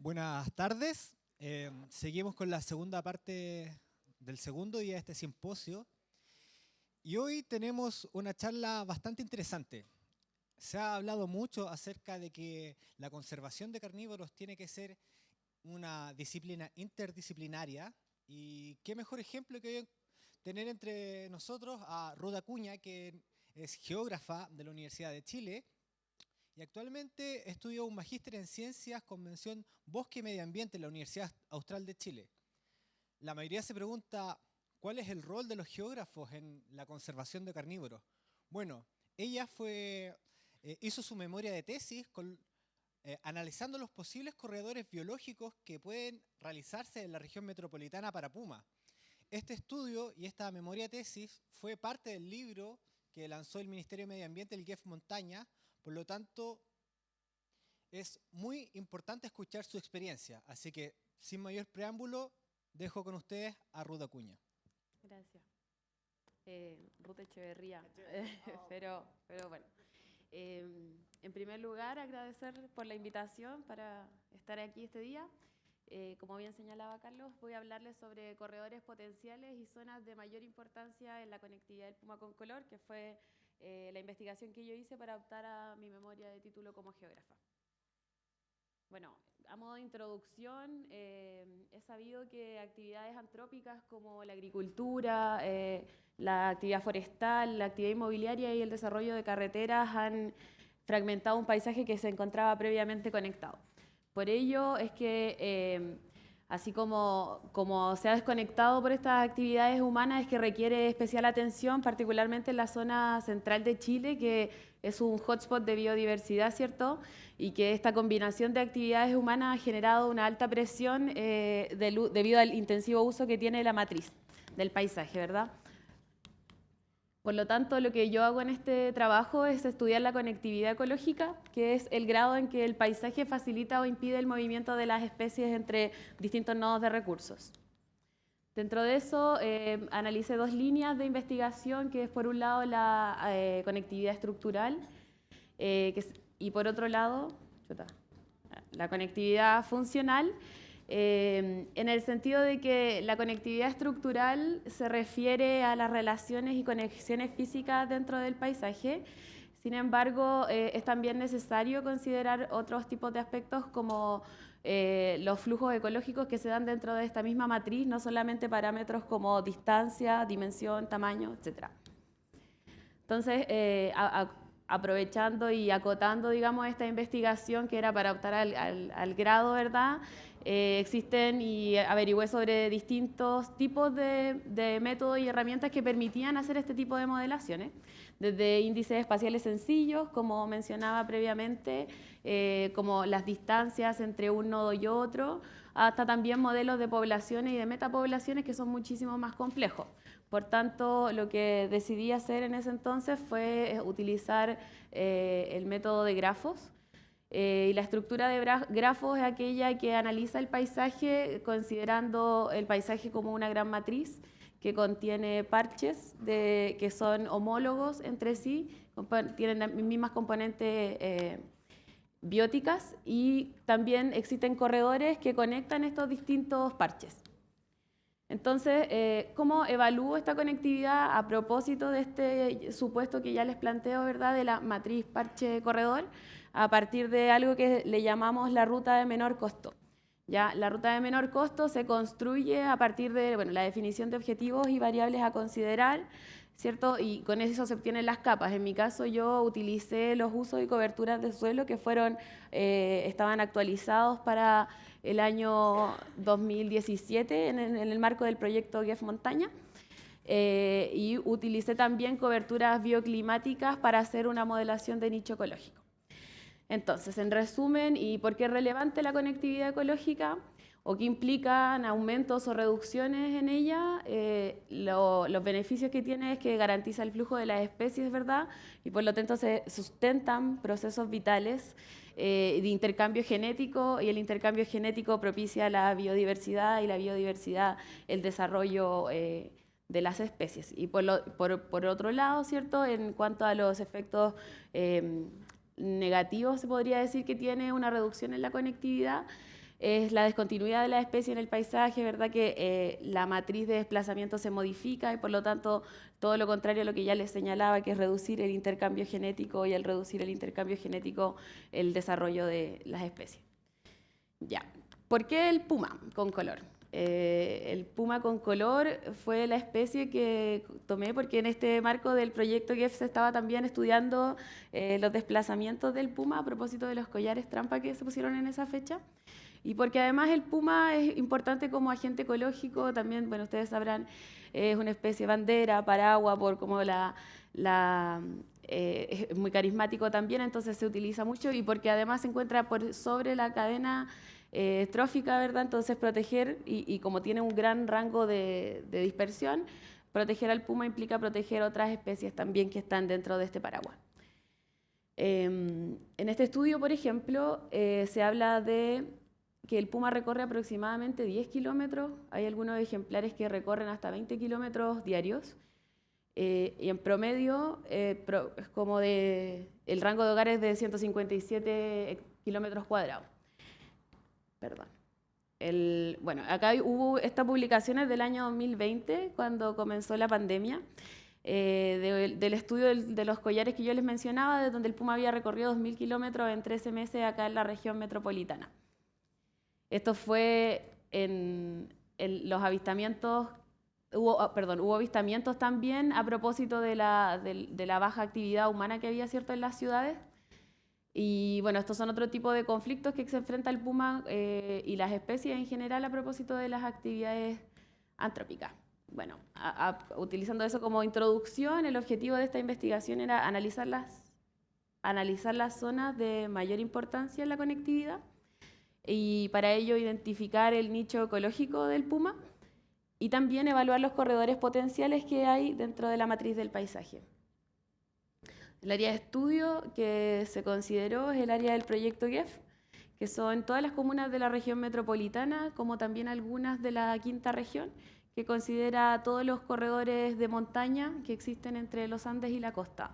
Buenas tardes. Seguimos con la segunda parte del segundo día de este simposio. Y hoy tenemos una charla bastante interesante. Se ha hablado mucho acerca de que la conservación de carnívoros tiene que ser una disciplina interdisciplinaria. Y qué mejor ejemplo que hoy tener entre nosotros a Ruth Acuña, que es geógrafa de la Universidad de Chile. Y actualmente estudia un magíster en Ciencias con mención Bosque y Medio Ambiente en la Universidad Austral de Chile. La mayoría se pregunta, ¿cuál es el rol de los geógrafos en la conservación de carnívoros? Bueno, ella hizo su memoria de tesis analizando los posibles corredores biológicos que pueden realizarse en la región metropolitana para puma. Este estudio y esta memoria de tesis fue parte del libro que lanzó el Ministerio de Medio Ambiente, el GEF Montaña. Por lo tanto, es muy importante escuchar su experiencia. Así que, sin mayor preámbulo, dejo con ustedes a Ruth Acuña. Gracias. Ruth Echeverría. pero bueno. En primer lugar, agradecer por la invitación para estar aquí este día. Como bien señalaba Carlos, voy a hablarles sobre corredores potenciales y zonas de mayor importancia en la conectividad del puma con color, que fue la investigación que yo hice para optar a mi memoria de título como geógrafa. Bueno, a modo de introducción, he sabido que actividades antrópicas como la agricultura, la actividad forestal, la actividad inmobiliaria y el desarrollo de carreteras han fragmentado un paisaje que se encontraba previamente conectado. Por ello es que, así como se ha desconectado por estas actividades humanas, es que requiere especial atención, particularmente en la zona central de Chile, que es un hotspot de biodiversidad, ¿cierto? Y que esta combinación de actividades humanas ha generado una alta presión debido al intensivo uso que tiene la matriz del paisaje, ¿verdad? Por lo tanto, lo que yo hago en este trabajo es estudiar la conectividad ecológica, que es el grado en que el paisaje facilita o impide el movimiento de las especies entre distintos nodos de recursos. Dentro de eso, analicé dos líneas de investigación, que es por un lado la conectividad estructural y por otro lado la conectividad funcional, en el sentido de que la conectividad estructural se refiere a las relaciones y conexiones físicas dentro del paisaje. Sin embargo, es también necesario considerar otros tipos de aspectos como los flujos ecológicos que se dan dentro de esta misma matriz, no solamente parámetros como distancia, dimensión, tamaño, etc. Entonces, aprovechando y acotando, digamos, esta investigación que era para optar al grado, ¿verdad? Existen y averigüé sobre distintos tipos de métodos y herramientas que permitían hacer este tipo de modelaciones, desde índices espaciales sencillos, como mencionaba previamente, como las distancias entre un nodo y otro, hasta también modelos de poblaciones y de metapoblaciones que son muchísimo más complejos. Por tanto, lo que decidí hacer en ese entonces fue utilizar el método de grafos. Y la estructura de grafos es aquella que analiza el paisaje considerando el paisaje como una gran matriz que contiene parches que son homólogos entre sí, tienen las mismas componentes bióticas, y también existen corredores que conectan estos distintos parches. Entonces, ¿cómo evalúo esta conectividad a propósito de este supuesto que ya les planteo, ¿verdad?, de la matriz parche-corredor, a partir de algo que le llamamos la ruta de menor costo? Ya, la ruta de menor costo se construye a partir de la definición de objetivos y variables a considerar, ¿cierto? Y con eso se obtienen las capas. En mi caso, yo utilicé los usos y coberturas de suelo que estaban actualizados para el año 2017 en el marco del proyecto GEF Montaña. Y utilicé también coberturas bioclimáticas para hacer una modelación de nicho ecológico. Entonces, en resumen, ¿y por qué es relevante la conectividad ecológica? ¿O qué implican aumentos o reducciones en ella? Los beneficios que tiene es que garantiza el flujo de las especies, ¿verdad? Y por lo tanto se sustentan procesos vitales de intercambio genético, y el intercambio genético propicia la biodiversidad, y la biodiversidad el desarrollo de las especies. Y por otro lado, ¿cierto?, en cuanto a los efectos negativos, se podría decir que tiene una reducción en la conectividad. es la discontinuidad de la especie en el paisaje, ¿verdad? Que la matriz de desplazamiento se modifica y por lo tanto todo lo contrario a lo que ya les señalaba, que es reducir el intercambio genético y al reducir el intercambio genético el desarrollo de las especies. Ya, ¿por qué el puma con color? El puma con color fue la especie que tomé porque en este marco del proyecto GEF se estaba también estudiando los desplazamientos del puma a propósito de los collares trampa que se pusieron en esa fecha. Y porque además el puma es importante como agente ecológico, también, bueno, ustedes sabrán, es una especie bandera, paraguas, por como es muy carismático también, entonces se utiliza mucho y porque además se encuentra por sobre la cadena trófica, ¿verdad? Entonces proteger, y como tiene un gran rango de dispersión, proteger al puma implica proteger otras especies también que están dentro de este paraguas. En este estudio, por ejemplo, se habla de que el puma recorre aproximadamente 10 kilómetros, hay algunos ejemplares que recorren hasta 20 kilómetros diarios, y en promedio es como el rango de hogares de 157 kilómetros cuadrados. Perdón. Bueno, acá hubo estas publicaciones del año 2020, cuando comenzó la pandemia, del estudio de los collares que yo les mencionaba, de donde el puma había recorrido 2.000 kilómetros en 13 meses acá en la región metropolitana. Esto fue en los avistamientos, hubo avistamientos también a propósito de la baja actividad humana que había, ¿cierto?, en las ciudades. Y bueno, estos son otro tipo de conflictos que se enfrenta el puma y las especies en general a propósito de las actividades antrópicas. Bueno, utilizando eso como introducción, el objetivo de esta investigación era analizar las zonas de mayor importancia en la conectividad y para ello identificar el nicho ecológico del puma y también evaluar los corredores potenciales que hay dentro de la matriz del paisaje. El área de estudio que se consideró es el área del proyecto GEF, que son todas las comunas de la región metropolitana, como también algunas de la quinta región, que considera todos los corredores de montaña que existen entre los Andes y la costa.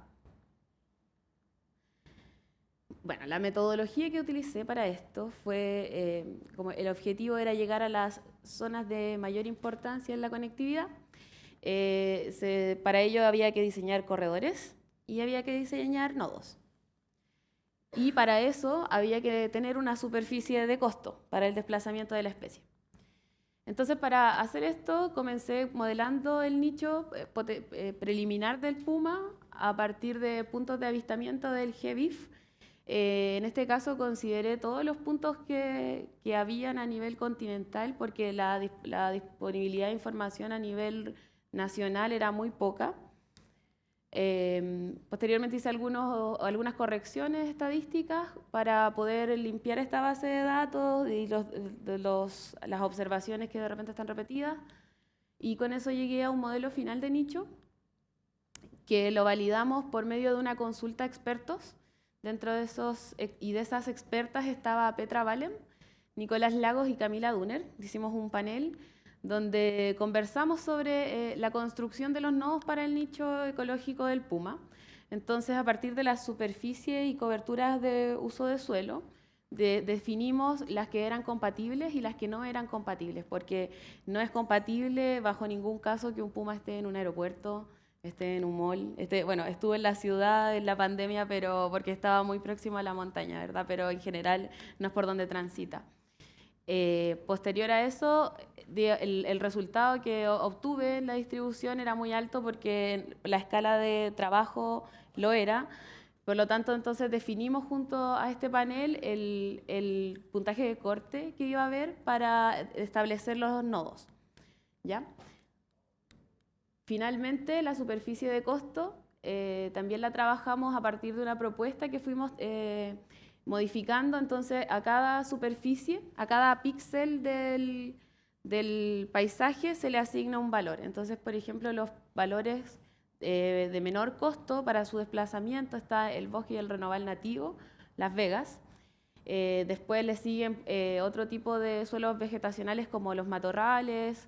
Bueno, la metodología que utilicé para esto fue, como el objetivo era llegar a las zonas de mayor importancia en la conectividad, para ello había que diseñar corredores, y había que diseñar nodos. Y para eso había que tener una superficie de costo para el desplazamiento de la especie. Entonces, para hacer esto, comencé modelando el nicho preliminar del puma a partir de puntos de avistamiento del GBIF. En este caso consideré todos los puntos que habían a nivel continental, porque la disponibilidad de información a nivel nacional era muy poca. Posteriormente hice algunas correcciones estadísticas para poder limpiar esta base de datos y las observaciones que de repente están repetidas, y con eso llegué a un modelo final de nicho que lo validamos por medio de una consulta a expertos. Dentro de esas expertas estaba Petra Valem, Nicolás Lagos y Camila Duner. Hicimos un panel donde conversamos sobre la construcción de los nodos para el nicho ecológico del puma. Entonces, a partir de la superficie y coberturas de uso de suelo, definimos las que eran compatibles y las que no eran compatibles, porque no es compatible bajo ningún caso que un puma esté en un aeropuerto, esté en un mall, bueno, estuve en la ciudad en la pandemia, pero porque estaba muy próximo a la montaña, ¿verdad? Pero en general no es por donde transita. Posterior a eso, el resultado que obtuve en la distribución era muy alto porque la escala de trabajo lo era. Por lo tanto, entonces definimos junto a este panel el puntaje de corte que iba a haber para establecer los nodos, ¿ya? Finalmente, la superficie de costo también la trabajamos a partir de una propuesta que fuimos modificando. Entonces, a cada superficie, a cada píxel del paisaje se le asigna un valor. Entonces, por ejemplo, los valores de menor costo para su desplazamiento está el bosque y el renoval nativo, Las Vegas. Después le siguen otro tipo de suelos vegetacionales como los matorrales,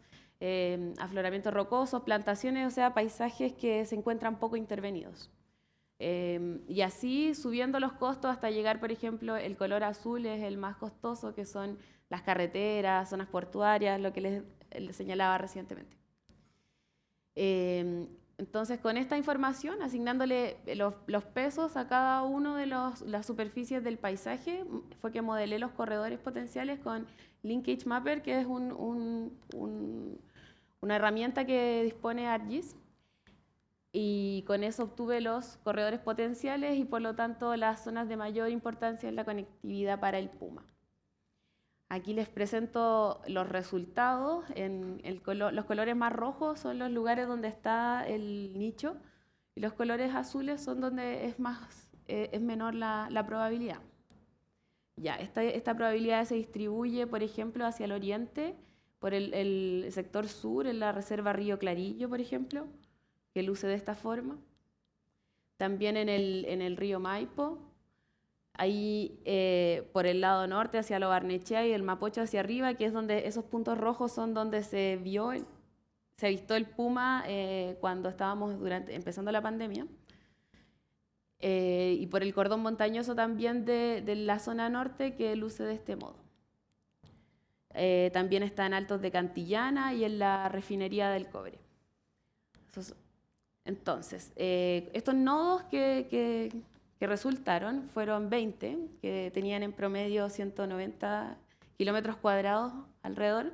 afloramientos rocosos, plantaciones, o sea, paisajes que se encuentran poco intervenidos. Y así subiendo los costos hasta llegar, por ejemplo, el color azul es el más costoso, que son las carreteras, zonas portuarias, lo que les señalaba recientemente. Entonces, con esta información, asignándole los pesos a cada uno de las superficies del paisaje, fue que modelé los corredores potenciales con Linkage Mapper, que es una herramienta que dispone ArcGIS. Y con eso obtuve los corredores potenciales y, por lo tanto, las zonas de mayor importancia en la conectividad para el Puma. Aquí les presento los resultados. Los colores más rojos son los lugares donde está el nicho y los colores azules son donde es menor la probabilidad. Ya, esta probabilidad se distribuye, por ejemplo, hacia el oriente, por el sector sur, en la reserva Río Clarillo, por ejemplo, que luce de esta forma. También en el río Maipo. Ahí por el lado norte hacia Lo Barnechea y el Mapocho hacia arriba, que es donde esos puntos rojos son donde se avistó el puma cuando estábamos empezando la pandemia. Y por el cordón montañoso también de la zona norte, que luce de este modo. También está en Altos de Cantillana y en la refinería del cobre. Entonces, estos nodos que resultaron fueron 20, que tenían en promedio 190 kilómetros cuadrados alrededor.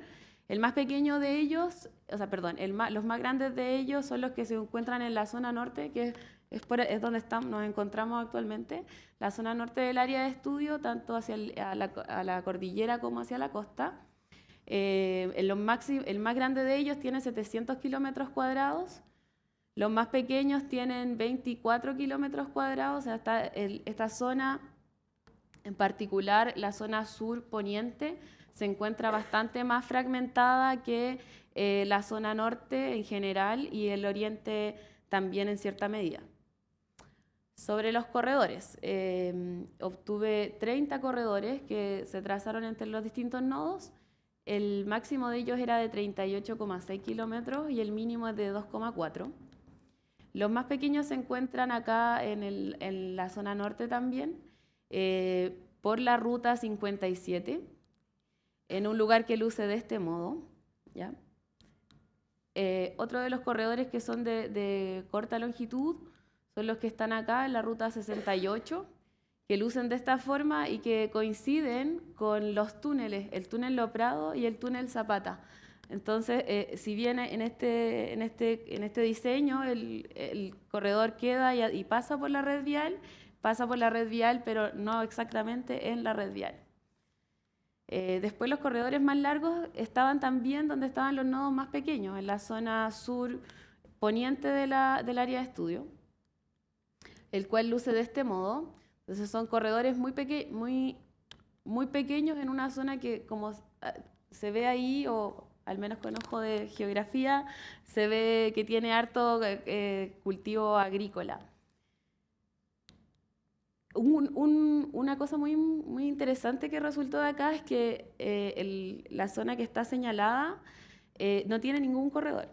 El más pequeño de ellos, los más grandes de ellos son los que se encuentran en la zona norte, que es donde nos encontramos actualmente, la zona norte del área de estudio, tanto hacia a la cordillera como hacia la costa. El más grande de ellos tiene 700 kilómetros cuadrados. Los más pequeños tienen 24 kilómetros cuadrados, o sea, esta zona, en particular la zona sur poniente, se encuentra bastante más fragmentada que la zona norte en general y el oriente también en cierta medida. Sobre los corredores, obtuve 30 corredores que se trazaron entre los distintos nodos. El máximo de ellos era de 38,6 kilómetros y el mínimo es de 2,4. Los más pequeños se encuentran acá en la zona norte también, por la ruta 57, en un lugar que luce de este modo, ¿ya? Otro de los corredores que son de corta longitud son los que están acá en la ruta 68, que lucen de esta forma y que coinciden con los túneles, el túnel Lo Prado y el túnel Zapata. Entonces, si bien en este diseño el corredor queda y pasa por la red vial, pero no exactamente en la red vial. Después los corredores más largos estaban también donde estaban los nodos más pequeños, en la zona sur poniente del área de estudio, el cual luce de este modo. Entonces son corredores muy pequeños en una zona que, como se ve ahí, o al menos con ojo de geografía, se ve que tiene harto cultivo agrícola. Una cosa muy interesante que resultó de acá es que la zona que está señalada no tiene ningún corredor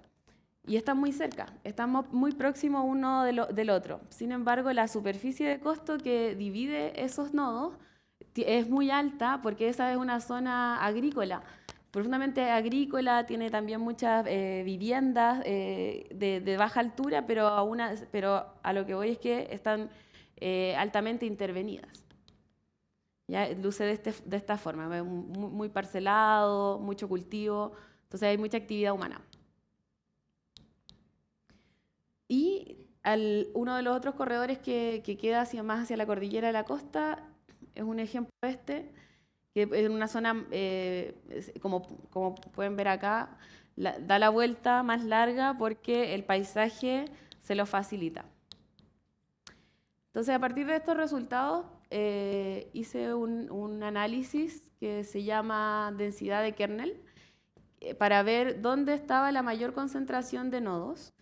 y está muy cerca, estamos muy próximos uno del otro. Sin embargo, la superficie de costo que divide esos nodos es muy alta porque esa es una zona agrícola, profundamente agrícola, tiene también muchas viviendas de baja altura, pero a lo que voy es que están altamente intervenidas. ¿Ya? Luce de esta forma, muy parcelado, mucho cultivo, entonces hay mucha actividad humana. Y uno de los otros corredores que queda más hacia la cordillera de la costa es un ejemplo que en una zona, como pueden ver acá, da la vuelta más larga porque el paisaje se lo facilita. Entonces, a partir de estos resultados, hice un análisis que se llama densidad de kernel para ver dónde estaba la mayor concentración de nodos,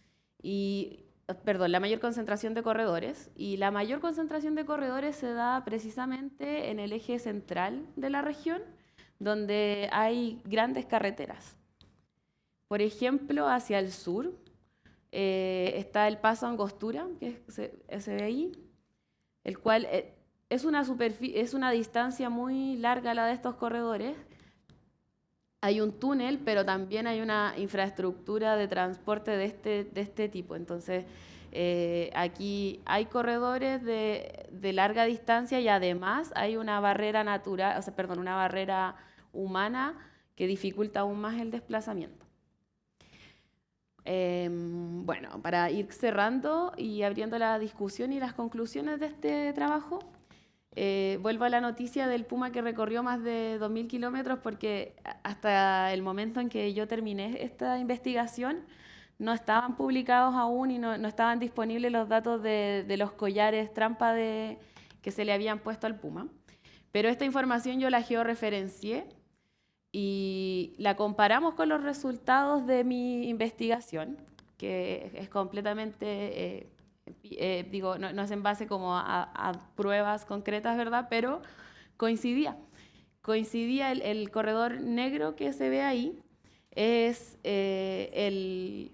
la mayor concentración de corredores. Y la mayor concentración de corredores se da precisamente en el eje central de la región, donde hay grandes carreteras. Por ejemplo, hacia el sur está el Paso Angostura, que se ve ahí, el cual es una distancia muy larga la de estos corredores, hay un túnel, pero también hay una infraestructura de transporte de este tipo. Entonces, aquí hay corredores de larga distancia y además hay una barrera natural, una barrera humana que dificulta aún más el desplazamiento. Bueno, para ir cerrando y abriendo la discusión y las conclusiones de este trabajo, vuelvo a la noticia del puma que recorrió más de 2.000 kilómetros, porque hasta el momento en que yo terminé esta investigación no estaban publicados aún y no estaban disponibles los datos de los collares trampa que se le habían puesto al puma. Pero esta información yo la georreferencié y la comparamos con los resultados de mi investigación, que es completamente... no es en base como a pruebas concretas, ¿verdad? Pero coincidía el corredor negro que se ve ahí, es el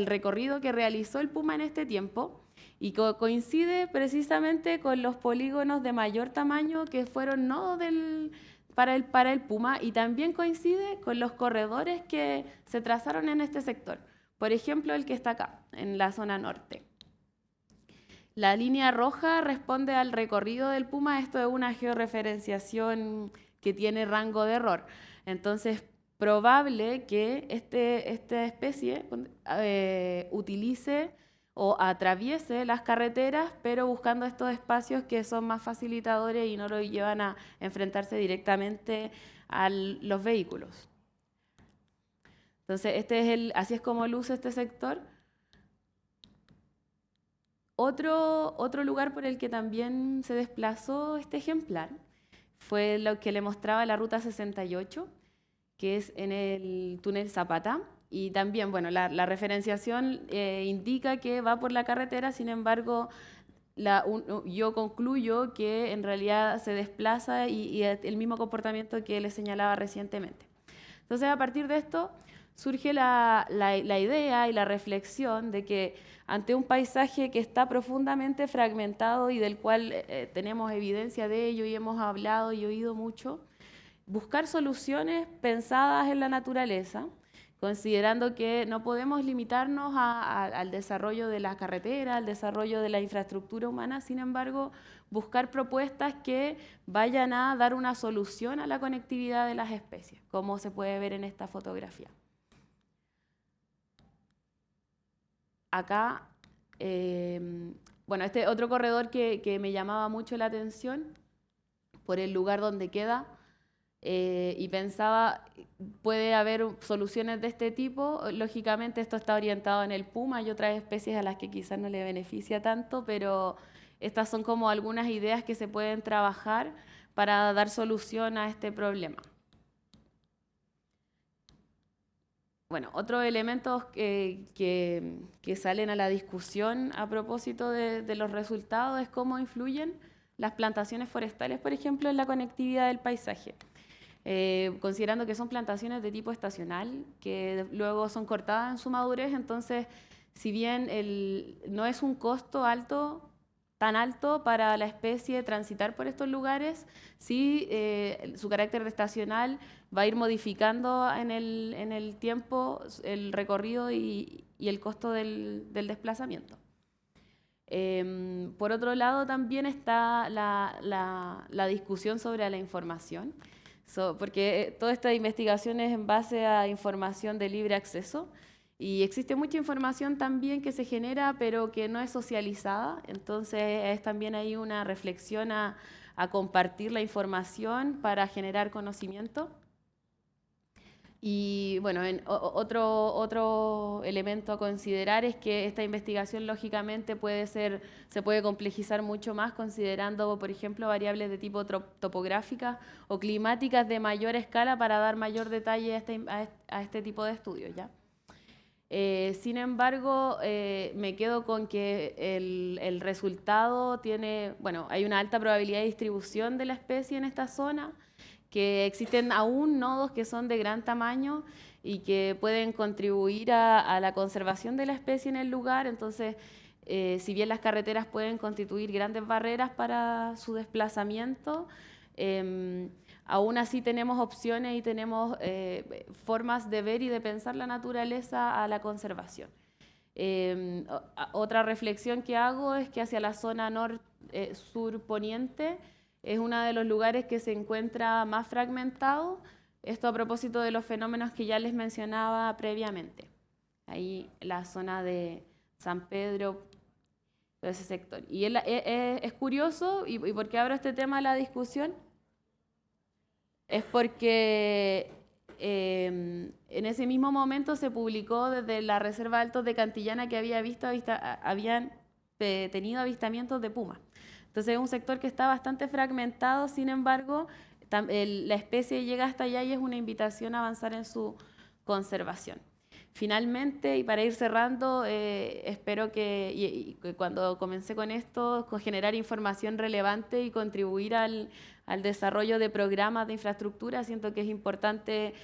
recorrido que realizó el puma en este tiempo y coincide precisamente con los polígonos de mayor tamaño que fueron nodos para el puma, y también coincide con los corredores que se trazaron en este sector. Por ejemplo, el que está acá, en la zona norte. La línea roja responde al recorrido del puma. Esto es una georreferenciación que tiene rango de error. Entonces, probable que esta especie utilice o atraviese las carreteras, pero buscando estos espacios que son más facilitadores y no lo llevan a enfrentarse directamente a los vehículos. Entonces, así es como luce este sector. Otro lugar por el que también se desplazó este ejemplar fue lo que le mostraba la ruta 68, que es en el túnel Zapata. Y también, bueno, la referenciación indica que va por la carretera, sin embargo, yo concluyo que en realidad se desplaza y el mismo comportamiento que les señalaba recientemente. Entonces, a partir de esto, surge la idea y la reflexión de que ante un paisaje que está profundamente fragmentado y del cual tenemos evidencia de ello y hemos hablado y oído mucho, buscar soluciones pensadas en la naturaleza, considerando que no podemos limitarnos al desarrollo de la carretera, al desarrollo de la infraestructura humana, sin embargo, buscar propuestas que vayan a dar una solución a la conectividad de las especies, como se puede ver en esta fotografía. Acá, bueno, este otro corredor que me llamaba mucho la atención por el lugar donde queda, y pensaba, puede haber soluciones de este tipo. Lógicamente esto está orientado en el puma y otras especies a las que quizás no le beneficia tanto, pero estas son como algunas ideas que se pueden trabajar para dar solución a este problema. Bueno, otros elementos que salen a la discusión a propósito de los resultados es cómo influyen las plantaciones forestales, por ejemplo, en la conectividad del paisaje. Considerando que son plantaciones de tipo estacional, que luego son cortadas en su madurez, entonces, si bien no es un costo tan alto para la especie transitar por estos lugares, sí su carácter estacional va a ir modificando en el tiempo el recorrido y el costo del desplazamiento. Por otro lado, también está la discusión sobre la información, porque toda esta investigación es en base a información de libre acceso, y existe mucha información también que se genera pero que no es socializada, entonces es también ahí una reflexión a compartir la información para generar conocimiento. Y bueno, otro elemento a considerar es que esta investigación lógicamente se puede complejizar mucho más considerando, por ejemplo, variables de tipo topográficas o climáticas de mayor escala para dar mayor detalle a este tipo de estudios, ¿ya? Sin embargo, me quedo con que el resultado hay una alta probabilidad de distribución de la especie en esta zona, que existen aún nodos que son de gran tamaño y que pueden contribuir a la conservación de la especie en el lugar. Entonces, si bien las carreteras pueden constituir grandes barreras para su desplazamiento, aún así tenemos opciones y tenemos formas de ver y de pensar la naturaleza a la conservación. Otra reflexión que hago es que hacia la zona sur-poniente es uno de los lugares que se encuentra más fragmentado, esto a propósito de los fenómenos que ya les mencionaba previamente. Ahí la zona de San Pedro, todo ese sector. Y es curioso, y por qué abro este tema a la discusión, es porque en ese mismo momento se publicó desde la Reserva Altos de Cantillana que habían tenido avistamientos de pumas. Entonces es un sector que está bastante fragmentado, sin embargo, la especie llega hasta allá y es una invitación a avanzar en su conservación. Finalmente, y para ir cerrando, espero que cuando comencé con esto, con generar información relevante y contribuir al desarrollo de programas de infraestructura, siento que es importante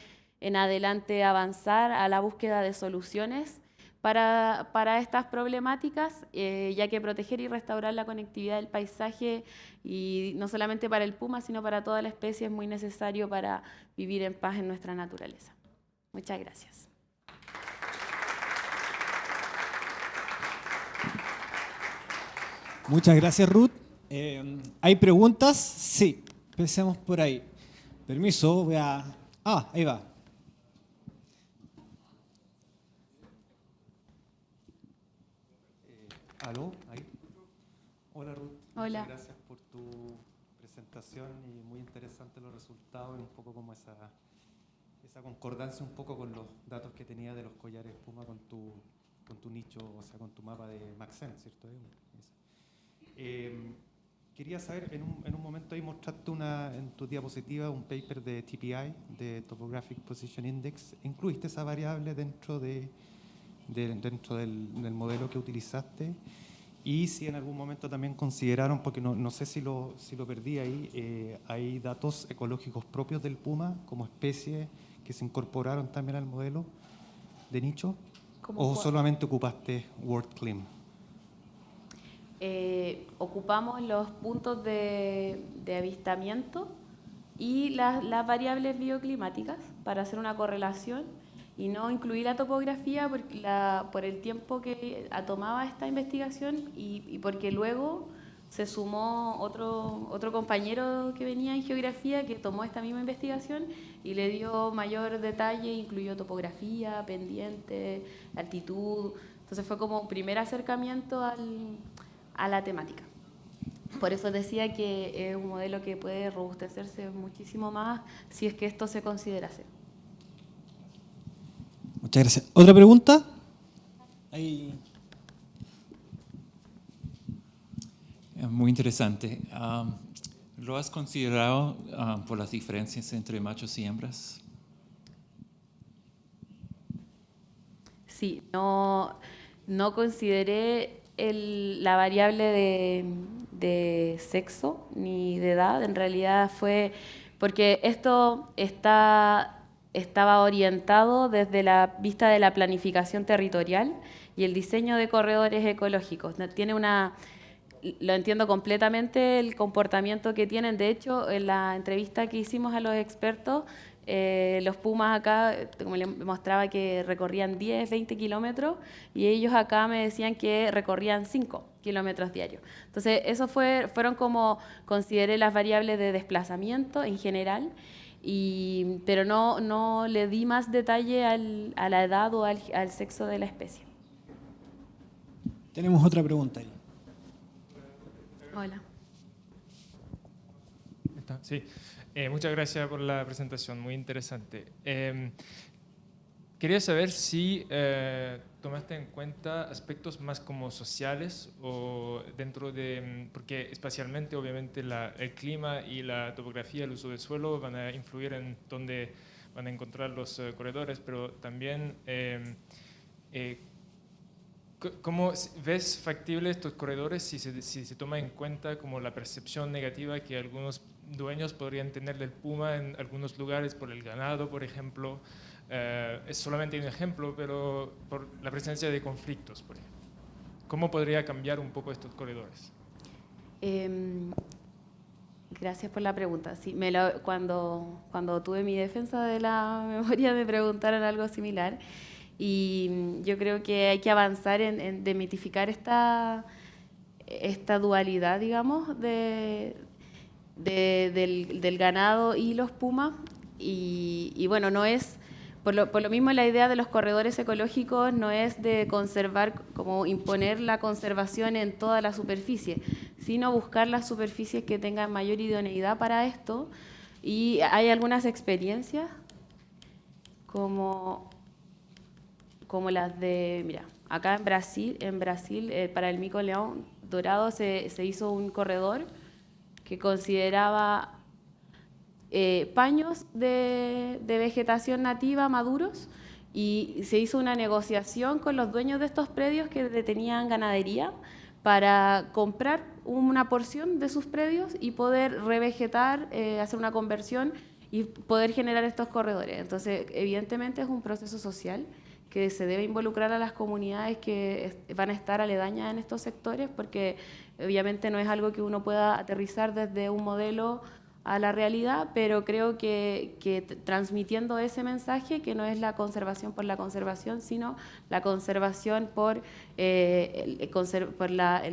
en adelante avanzar a la búsqueda de soluciones para estas problemáticas, ya que proteger y restaurar la conectividad del paisaje, y no solamente para el puma, sino para toda la especie, es muy necesario para vivir en paz en nuestra naturaleza. Muchas gracias. Muchas gracias, Ruth. ¿Hay preguntas? Sí, empecemos por ahí. Permiso, voy a... Ah, ahí va. ¿Aló? ¿Ahí? Hola, Ruth. Hola. Muchas gracias por tu presentación y muy interesante los resultados y un poco como esa concordancia un poco con los datos que tenía de los collares puma con tu nicho, o sea, con tu mapa de Maxent, ¿cierto? Quería saber, en un momento ahí mostraste en tu diapositiva un paper de TPI, de Topographic Position Index. ¿Incluiste esa variable dentro del modelo que utilizaste? Y si en algún momento también consideraron, porque no sé si lo perdí ahí, hay datos ecológicos propios del puma como especie que se incorporaron también al modelo de nicho, o solamente ocupaste WorldClim. Ocupamos los puntos de avistamiento y las variables bioclimáticas para hacer una correlación, y no incluí la topografía por el tiempo que tomaba esta investigación y porque luego se sumó otro compañero que venía en geografía que tomó esta misma investigación y le dio mayor detalle, incluyó topografía, pendiente, altitud. Entonces fue como un primer acercamiento a la temática. Por eso decía que es un modelo que puede robustecerse muchísimo más si es que esto se considerase. Muchas gracias. ¿Otra pregunta? Ahí. Muy interesante. ¿Lo has considerado por las diferencias entre machos y hembras? Sí, no consideré la variable de sexo ni de edad. En realidad fue porque esto estaba orientado desde la vista de la planificación territorial y el diseño de corredores ecológicos. Lo entiendo completamente el comportamiento que tienen. De hecho, en la entrevista que hicimos a los expertos, los pumas acá, como les mostraba, que recorrían 10, 20 kilómetros, y ellos acá me decían que recorrían 5 kilómetros diarios. Entonces, eso fueron como consideré las variables de desplazamiento en general, pero no le di más detalle a la edad o al sexo de la especie. Tenemos otra pregunta ahí. Hola. Sí, muchas gracias por la presentación, muy interesante. Quería saber si tomaste en cuenta aspectos más como sociales o porque espacialmente obviamente el clima y la topografía, el uso del suelo van a influir en dónde van a encontrar los corredores, pero también ¿cómo ves factible estos corredores si se toma en cuenta como la percepción negativa que algunos dueños podrían tener del puma en algunos lugares por el ganado, por ejemplo? Es solamente un ejemplo, pero por la presencia de conflictos, por ejemplo. ¿Cómo podría cambiar un poco estos corredores? Gracias por la pregunta. Sí, cuando tuve mi defensa de la memoria me preguntaron algo similar y yo creo que hay que avanzar en demitificar esta dualidad, digamos, del ganado y los pumas y bueno, no es... Por lo mismo la idea de los corredores ecológicos no es de conservar, como imponer la conservación en toda la superficie, sino buscar las superficies que tengan mayor idoneidad para esto. Y hay algunas experiencias, como las de, mira, acá en Brasil para el mico león dorado se hizo un corredor que consideraba paños de vegetación nativa maduros y se hizo una negociación con los dueños de estos predios que tenían ganadería para comprar una porción de sus predios y poder revegetar, hacer una conversión y poder generar estos corredores. Entonces, evidentemente es un proceso social que se debe involucrar a las comunidades que van a estar aledañas en estos sectores, porque obviamente no es algo que uno pueda aterrizar desde un modelo a la realidad, pero creo que transmitiendo ese mensaje, que no es la conservación por la conservación, sino la conservación por el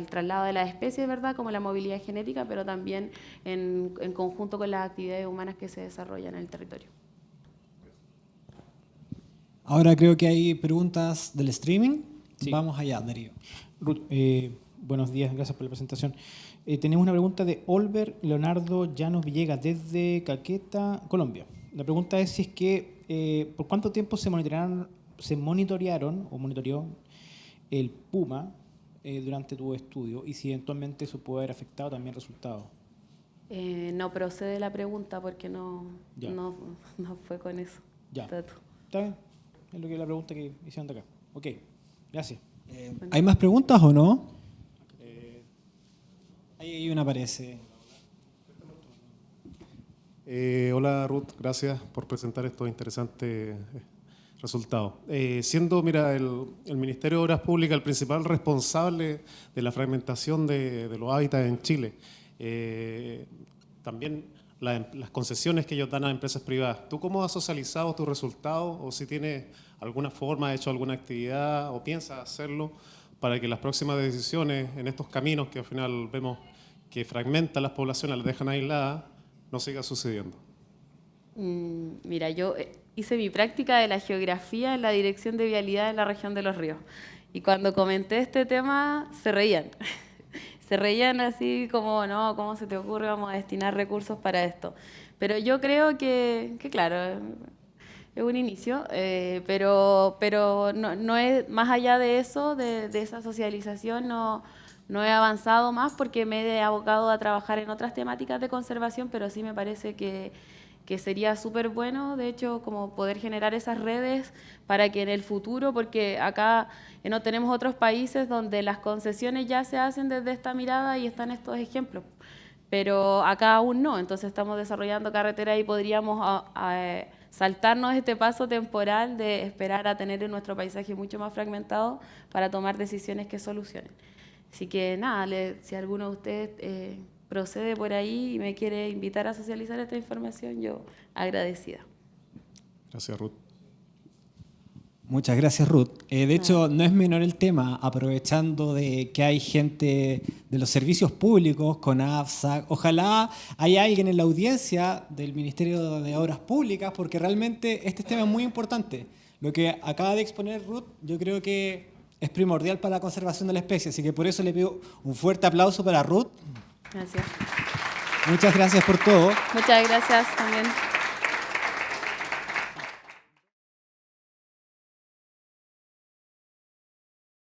traslado de las especies, ¿verdad?, como la movilidad genética, pero también en conjunto con las actividades humanas que se desarrollan en el territorio. Ahora creo que hay preguntas del streaming. Sí. Vamos allá, Darío. Ruth, buenos días, gracias por la presentación. Tenemos una pregunta de Olver Leonardo Llanos Villegas desde Caqueta, Colombia. La pregunta es si es que ¿por cuánto tiempo se monitorearon o monitoreó el puma durante tu estudio y si eventualmente eso puede haber afectado también el resultado? No procede la pregunta porque no fue con eso. Ya. Dato. ¿Está bien? Es lo que la pregunta que hicieron de acá. Ok, gracias. ¿Hay más preguntas o no? Ahí una aparece. Hola Ruth, gracias por presentar estos interesantes resultados. Siendo, mira, el Ministerio de Obras Públicas el principal responsable de la fragmentación de los hábitats en Chile, también las concesiones que ellos dan a empresas privadas, ¿tú cómo has socializado tus resultados o si tienes alguna forma, has hecho alguna actividad o piensas hacerlo para que las próximas decisiones en estos caminos que al final vemos que fragmentan las poblaciones, las dejan aisladas, no siga sucediendo? Mira, yo hice mi práctica de la geografía en la Dirección de Vialidad en la región de Los Ríos. Y cuando comenté este tema, se reían. Se reían así como, no, ¿cómo se te ocurre? Vamos a destinar recursos para esto. Pero yo creo que claro, es un inicio, pero no es más allá de eso, de esa socialización, no he avanzado más porque me he abocado a trabajar en otras temáticas de conservación, pero sí me parece que sería súper bueno, de hecho, como poder generar esas redes para que en el futuro, porque acá no tenemos otros países donde las concesiones ya se hacen desde esta mirada y están estos ejemplos, pero acá aún no, entonces estamos desarrollando carreteras y podríamos saltarnos este paso temporal de esperar a tener en nuestro paisaje mucho más fragmentado para tomar decisiones que solucionen. Así que nada, si alguno de ustedes procede por ahí y me quiere invitar a socializar esta información, yo agradecida. Gracias, Ruth. Muchas gracias, Ruth. De hecho, no es menor el tema, aprovechando de que hay gente de los servicios públicos, CONAF, ojalá haya alguien en la audiencia del Ministerio de Obras Públicas, porque realmente este tema es muy importante. Lo que acaba de exponer Ruth, yo creo que es primordial para la conservación de la especie, así que por eso le pido un fuerte aplauso para Ruth. Gracias. Muchas gracias por todo. Muchas gracias también.